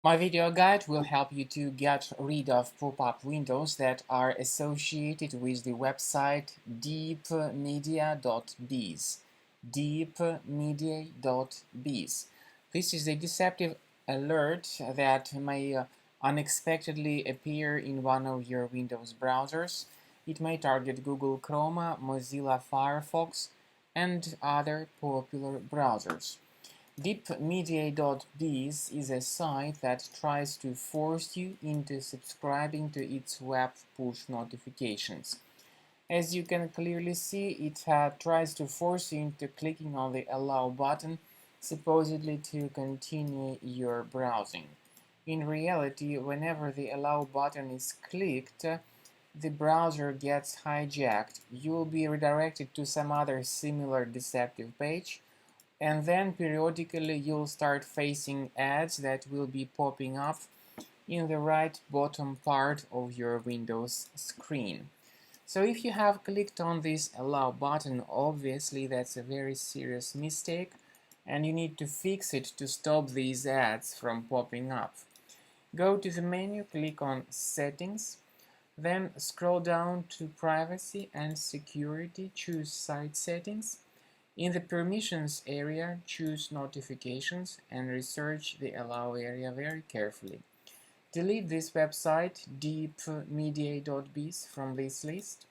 My video guide will help you to get rid of pop-up windows that are associated with the website Deeepmedia.biz. Deeepmedia.biz. This is a deceptive alert that may unexpectedly appear in one of your Windows browsers. It may target Google Chrome, Mozilla Firefox, and other popular browsers. Deeepmedia.biz is a site that tries to force you into subscribing to its web push notifications. As you can clearly see, it tries to force you into clicking on the Allow button, supposedly to continue your browsing. In reality, whenever the Allow button is clicked, the browser gets hijacked. You will be redirected to some other similar deceptive page, and then periodically you'll start facing ads that will be popping up in the right bottom part of your Windows screen. So if you have clicked on this Allow button, obviously that's a very serious mistake and you need to fix it to stop these ads from popping up. Go to the menu, click on Settings, then scroll down to Privacy and Security, choose Site Settings. In the Permissions area, choose Notifications and research the Allow area very carefully. Delete this website, deepmedia.biz, from this list,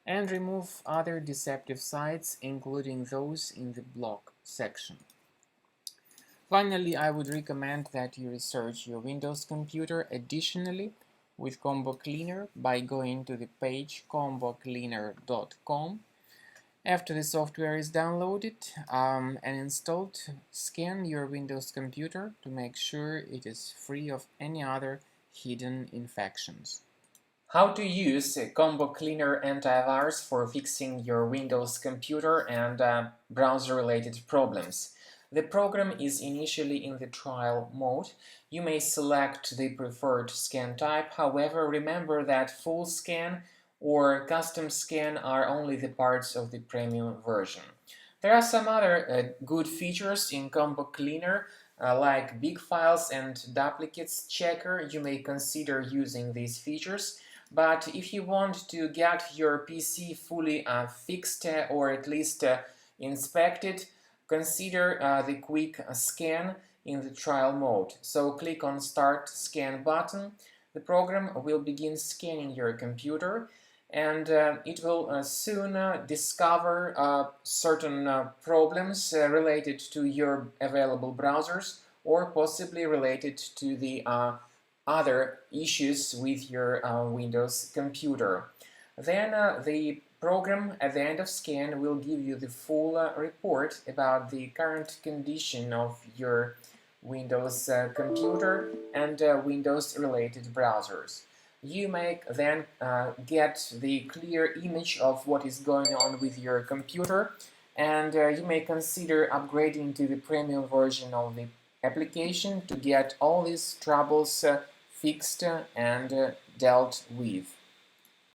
and remove other deceptive sites, including those in the block section. Finally, I would recommend that you research your Windows computer additionally with Combo Cleaner by going to the page combocleaner.com. After the software is downloaded and installed, scan your Windows computer to make sure it is free of any other hidden infections. How to use Combo Cleaner antivirus for fixing your Windows computer and browser-related problems. The program is initially in the trial mode. You may select the preferred scan type. However, remember that full scan or custom scan are only the parts of the premium version. There are some other good features in Combo Cleaner, like big files and duplicates checker. You may consider using these features. But if you want to get your PC fully fixed or at least inspected, consider the quick scan in the trial mode. So click on Start Scan button. The program will begin scanning your computer, and it will soon discover certain problems related to your available browsers or possibly related to the other issues with your Windows computer. Then the program at the end of scan will give you the full report about the current condition of your Windows computer and Windows related browsers. You may then get the clear image of what is going on with your computer, and you may consider upgrading to the premium version of the application to get all these troubles fixed and dealt with.